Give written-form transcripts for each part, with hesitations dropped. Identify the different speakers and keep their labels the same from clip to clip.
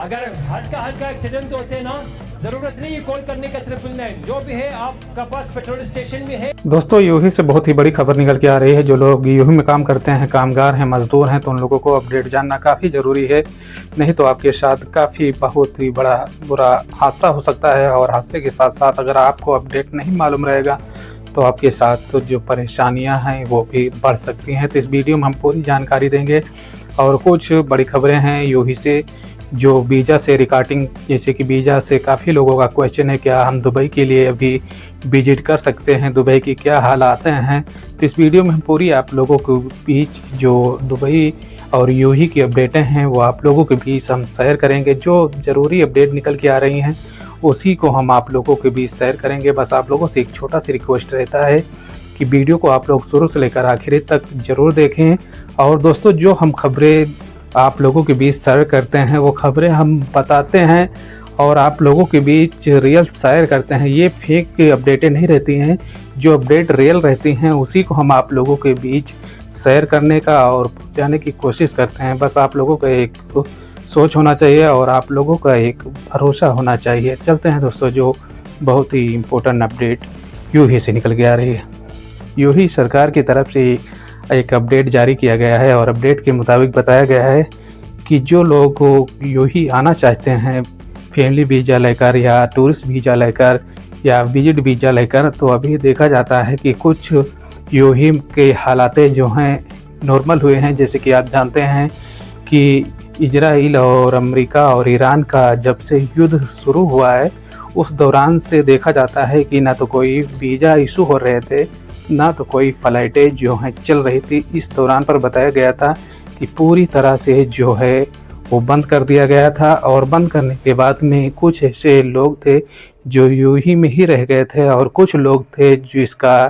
Speaker 1: अगर हल्का हल्का एक्सीडेंट होते हैं ना, जरूरत नहीं है कॉल करने का 999, जो भी है आपका पास पेट्रोल स्टेशन में है।
Speaker 2: दोस्तों यूही से बहुत ही बड़ी खबर निकल के आ रही है। जो लोग यूही में काम करते हैं, कामगार हैं, मजदूर हैं, तो उन लोगों को अपडेट जानना काफ़ी ज़रूरी है। नहीं तो आपके साथ काफ़ी बहुत ही बड़ा बुरा हादसा हो सकता है। और हादसे के साथ साथ अगर आपको अपडेट नहीं मालूम रहेगा तो आपके साथ तो जो परेशानियां हैं वो भी बढ़ सकती हैं। तो इस वीडियो में हम पूरी जानकारी देंगे। और कुछ बड़ी खबरें हैं यूही से, जो वीज़ा से रिगार्डिंग, जैसे कि वीज़ा से काफ़ी लोगों का क्वेश्चन है, क्या हम दुबई के लिए अभी विजिट कर सकते हैं, दुबई की क्या हालात हैं। तो इस वीडियो में हम पूरी आप लोगों के बीच जो दुबई और यूही की अपडेटें हैं वो आप लोगों के बीच हम शेयर करेंगे। जो ज़रूरी अपडेट निकल के आ रही हैं उसी को हम आप लोगों के बीच शेयर करेंगे। बस आप लोगों से एक छोटा सा रिक्वेस्ट रहता है कि वीडियो को आप लोग शुरू से लेकर आखिर तक ज़रूर देखें। और दोस्तों, जो हम खबरें आप लोगों के बीच शेयर करते हैं वो खबरें हम बताते हैं और आप लोगों के बीच रियल शेयर करते हैं। ये फेक अपडेटें नहीं रहती हैं, जो अपडेट रियल रहती हैं उसी को हम आप लोगों के बीच शेयर करने का और पहुँचाने की कोशिश करते हैं। बस आप लोगों का एक सोच होना चाहिए और आप लोगों का एक भरोसा होना चाहिए। चलते हैं दोस्तों, जो बहुत ही इम्पोर्टेंट अपडेट यूही से निकल के आ रही है। यूही सरकार की तरफ से एक अपडेट जारी किया गया है और अपडेट के मुताबिक बताया गया है कि जो लोग यूही आना चाहते हैं फैमिली वीज़ा लेकर या टूरिस्ट वीज़ा लेकर या विजिट वीज़ा लेकर, तो अभी देखा जाता है कि कुछ यूही के हालात जो हैं नॉर्मल हुए हैं। जैसे कि आप जानते हैं कि इजराइल और अमेरिका और ईरान का जब से युद्ध शुरू हुआ है उस दौरान से देखा जाता है कि ना तो कोई वीज़ा इशू हो रहे थे, ना तो कोई फ़्लाइटें जो हैं चल रही थी। इस दौरान पर बताया गया था कि पूरी तरह से जो है वो बंद कर दिया गया था। और बंद करने के बाद में कुछ ऐसे लोग थे जो यूही में ही रह गए थे और कुछ लोग थे जिसका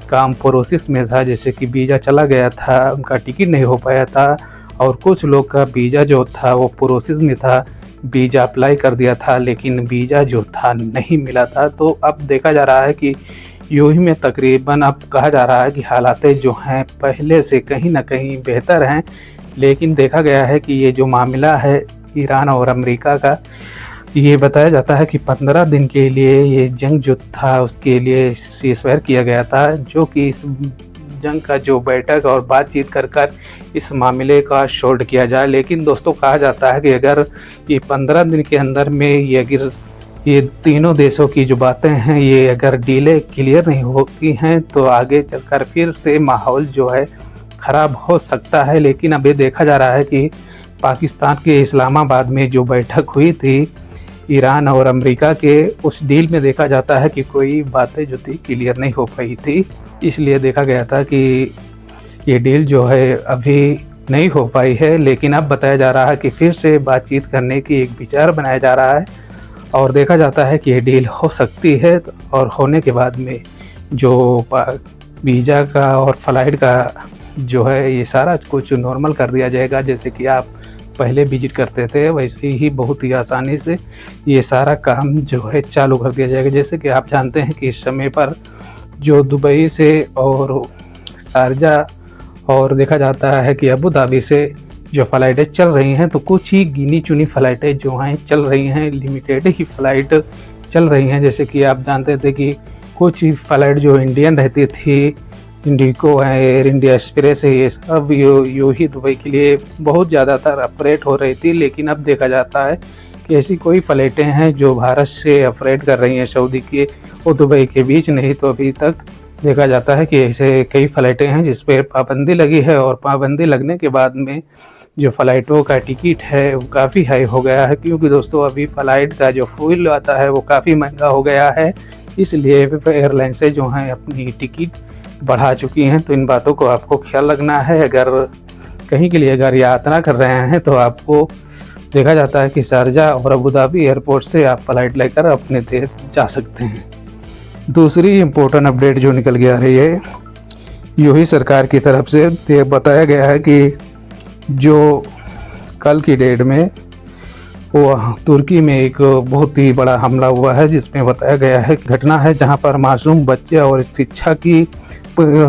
Speaker 2: काम प्रोसेस में था, जैसे कि वीज़ा चला गया था, उनका टिकट नहीं हो पाया था। और कुछ लोग का वीज़ा जो था वो प्रोसेस में था, वीज़ा अप्लाई कर दिया था लेकिन वीज़ा जो था नहीं मिला था। तो अब देखा जा रहा है कि यूही में तकरीबन अब कहा जा रहा है कि हालात जो हैं पहले से कहीं ना कहीं बेहतर हैं। लेकिन देखा गया है कि ये जो मामला है ईरान और अमेरिका का, ये बताया जाता है कि 15 दिन के लिए ये जंग जो था उसके लिए सीज़फायर किया गया था, जो कि इस जंग का जो बैठक और बातचीत कर इस मामले का सॉल्व किया जाए। लेकिन दोस्तों, कहा जाता है कि अगर ये 15 दिन के अंदर में ये तीनों देशों की जो बातें हैं ये अगर डीले क्लियर नहीं होती हैं तो आगे चलकर फिर से माहौल जो है ख़राब हो सकता है। लेकिन अब ये देखा जा रहा है कि पाकिस्तान के इस्लामाबाद में जो बैठक हुई थी ईरान और अमेरिका के, उस डील में देखा जाता है कि कोई बातें जो थी क्लियर नहीं हो पाई थी। इसलिए देखा गया था कि ये डील जो है अभी नहीं हो पाई है। लेकिन अब बताया जा रहा है कि फिर से बातचीत करने की एक विचार बनाया जा रहा है और देखा जाता है कि ये डील हो सकती है। और होने के बाद में जो वीज़ा का और फ़्लाइट का जो है ये सारा कुछ नॉर्मल कर दिया जाएगा। जैसे कि आप पहले विजिट करते थे वैसे ही बहुत ही आसानी से ये सारा काम जो है चालू कर दिया जाएगा। जैसे कि आप जानते हैं कि इस समय पर जो दुबई से और शारजा और देखा जाता है कि अबू धाबी से जो फ़्लाइटें चल रही हैं, तो कुछ ही गिनी चुनी फ़्लाइटें जो हैं चल रही हैं, लिमिटेड ही फ़्लाइट चल रही हैं। जैसे कि आप जानते थे कि कुछ ही फ़्लाइट जो इंडियन रहती थी, इंडिगो है, एयर इंडिया एक्सप्रेस है, ये सब यूही दुबई के लिए बहुत ज़्यादातर ऑपरेट हो रही थी। लेकिन अब देखा जाता है कि ऐसी कोई फ़्लाइटें हैं जो भारत से ऑपरेट कर रही हैं सऊदी के और दुबई के बीच। नहीं तो अभी तक देखा जाता है कि ऐसे कई फ़्लाइटें हैं जिस पर पाबंदी लगी है और पाबंदी लगने के बाद में जो फ़्लाइटों का टिकट है वो काफ़ी हाई हो गया है। क्योंकि दोस्तों अभी फ़्लाइट का जो फ्यूल आता है वो काफ़ी महंगा हो गया है, इसलिए एयरलाइन से जो हैं अपनी टिकट बढ़ा चुकी हैं। तो इन बातों को आपको ख्याल रखना है। अगर कहीं के लिए अगर यात्रा कर रहे हैं तो आपको देखा जाता है कि शारजा और अबू धाबी एयरपोर्ट से आप फ़्लाइट लेकर अपने देश जा सकते हैं। दूसरी इम्पोर्टेंट अपडेट जो निकल के आ रही है यूही सरकार की तरफ से, ये बताया गया है कि जो कल की डेट में वो तुर्की में एक बहुत ही बड़ा हमला हुआ है, जिसमें बताया गया है घटना है जहां पर मासूम बच्चे और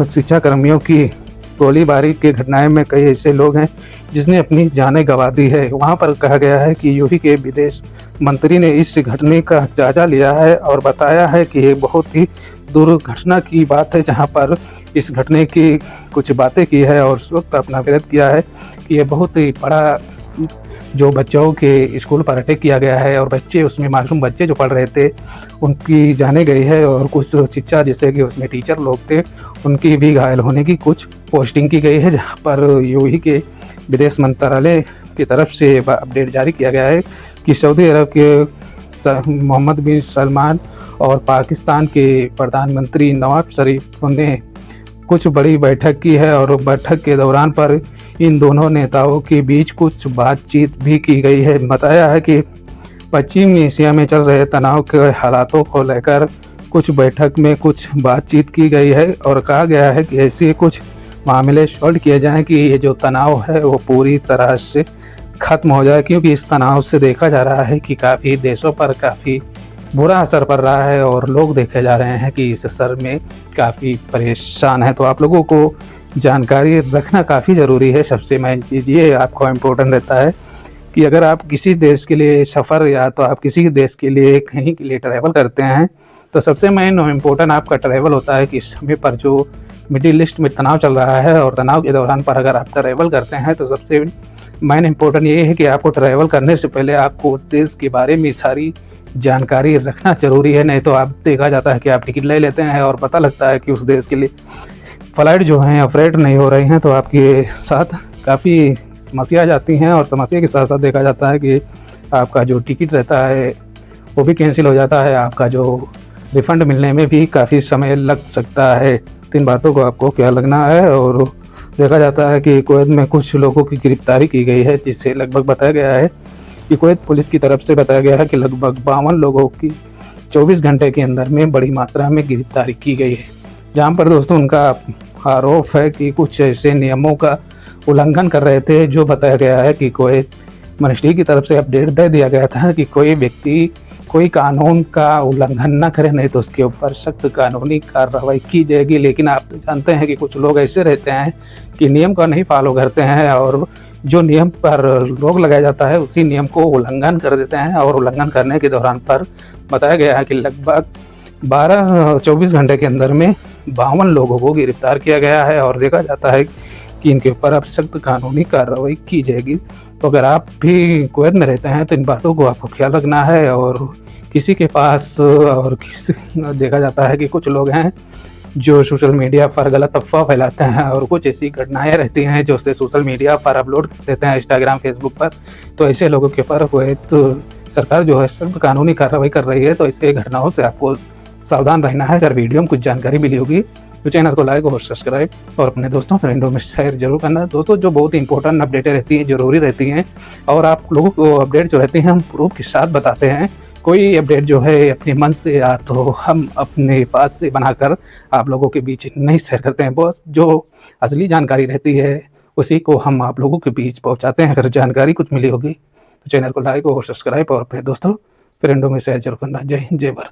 Speaker 2: शिक्षाकर्मियों की गोलीबारी के घटनाएं में कई ऐसे लोग हैं जिसने अपनी जानें गंवा दी है। वहां पर कहा गया है कि यूपी के विदेश मंत्री ने इस घटना का जायजा लिया है और बताया है कि ये बहुत ही दुर्घटना की बात है, जहां पर इस घटने की कुछ बातें की है और उस वक्त अपना विरोध किया है कि ये बहुत ही बड़ा जो बच्चों के स्कूल पर अटैक किया गया है और बच्चे उसमें मासूम बच्चे जो पढ़ रहे थे उनकी जाने गई है और कुछ शिक्षा जैसे कि उसमें टीचर लोग थे उनकी भी घायल होने की कुछ पोस्टिंग की गई है, जहां पर यूएई के विदेश मंत्रालय की तरफ से अपडेट जारी किया गया है कि सऊदी अरब के मोहम्मद बिन सलमान और पाकिस्तान के प्रधानमंत्री नवाज शरीफ ने कुछ बड़ी बैठक की है और बैठक के दौरान पर इन दोनों नेताओं के बीच कुछ बातचीत भी की गई है। बताया है कि पश्चिम एशिया में चल रहे तनाव के हालातों को लेकर कुछ बैठक में कुछ बातचीत की गई है और कहा गया है कि ऐसे कुछ मामले सॉल्व किए जाएं कि ये जो तनाव है वो पूरी तरह से ख़त्म हो जाए, क्योंकि इस तनाव से देखा जा रहा है कि काफ़ी देशों पर काफ़ी बुरा असर पड़ रहा है और लोग देखे जा रहे हैं कि इस असर में काफ़ी परेशान है। तो आप लोगों को जानकारी रखना काफ़ी ज़रूरी है। सबसे मेन चीज़ ये आपको इम्पोर्टेंट रहता है कि अगर आप किसी देश के लिए सफ़र या तो आप किसी देश के लिए कहीं के लिए ट्रैवल करते हैं तो सबसे मेन इम्पोर्टेंट आपका ट्रैवल होता है कि इस समय पर जो मिडिल ईस्ट में तनाव चल रहा है और तनाव के दौरान पर अगर आप ट्रैवल करते हैं तो सबसे मेन इम्पोर्टेंट ये है कि आपको ट्रैवल करने से पहले आपको उस देश के बारे में सारी जानकारी रखना ज़रूरी है। नहीं तो आप देखा जाता है कि आप टिकट ले लेते हैं और पता लगता है कि उस देश के लिए फ़्लाइट जो हैं ऑपरेट नहीं हो रही हैं तो आपके साथ काफ़ी समस्या आ जाती हैं और समस्या के साथ साथ देखा जाता है कि आपका जो टिकट रहता है वो भी कैंसिल हो जाता है, आपका जो रिफ़ंड मिलने में भी काफ़ी समय लग सकता है। तो इन बातों को आपको ख्याल रखना है। और देखा जाता है कि कुवैत में कुछ लोगों की गिरफ्तारी की गई है, जिससे लगभग बताया गया है कि कुवैत पुलिस की तरफ से बताया गया है कि लगभग 52 लोगों की 24 घंटे के अंदर में बड़ी मात्रा में गिरफ्तारी की गई है, जहां पर दोस्तों उनका आरोप है कि कुछ ऐसे नियमों का उल्लंघन कर रहे थे। जो बताया गया है कि कुवैत मिनिस्ट्री की तरफ से अपडेट दे दिया गया था कि कोई व्यक्ति कोई कानून का उल्लंघन न करे, नहीं तो उसके ऊपर सख्त कानूनी कार्रवाई की जाएगी। लेकिन आप तो जानते हैं कि कुछ लोग ऐसे रहते हैं कि नियम को नहीं फॉलो करते हैं और जो नियम पर रोक लगाया जाता है उसी नियम को उल्लंघन कर देते हैं। और उल्लंघन करने के दौरान पर बताया गया है कि लगभग 24 घंटे के अंदर में 52 लोगों को गिरफ्तार किया गया है और देखा जाता है कि इनके ऊपर अब सख्त कानूनी कार्रवाई की जाएगी। तो अगर आप भी कुवैत में रहते हैं तो इन बातों को आपको ख्याल रखना है। और किसी के पास और देखा जाता है कि कुछ लोग हैं जो सोशल मीडिया पर गलत अफवाह फैलाते हैं और कुछ ऐसी घटनाएं रहती हैं जो उससे सोशल मीडिया पर अपलोड कर देते हैं, इंस्टाग्राम फेसबुक पर। तो ऐसे लोगों के ऊपर कुवैत सरकार जो है सख्त कानूनी कार्रवाई कर रही है। तो ऐसे घटनाओं से आपको सावधान रहना है। अगर वीडियो में कुछ जानकारी मिली होगी तो चैनल को लाइक और सब्सक्राइब और अपने दोस्तों फ्रेंडों में शेयर जरूर करना। दोस्तों जो बहुत ही इंपॉर्टेंट अपडेटें रहती हैं, ज़रूरी रहती हैं और आप लोगों को अपडेट जो रहती हैं हम प्रूफ के साथ बताते हैं। कोई अपडेट जो है अपने मन से या तो हम अपने पास से बनाकर आप लोगों के बीच नहीं शेयर करते हैं। बस जो असली जानकारी रहती है उसी को हम आप लोगों के बीच पहुंचाते हैं। अगर जानकारी कुछ मिली होगी तो चैनल को लाइक और सब्सक्राइब और अपने दोस्तों फ्रेंडों में शेयर जरूर करना। जय हिंद, जय भारत।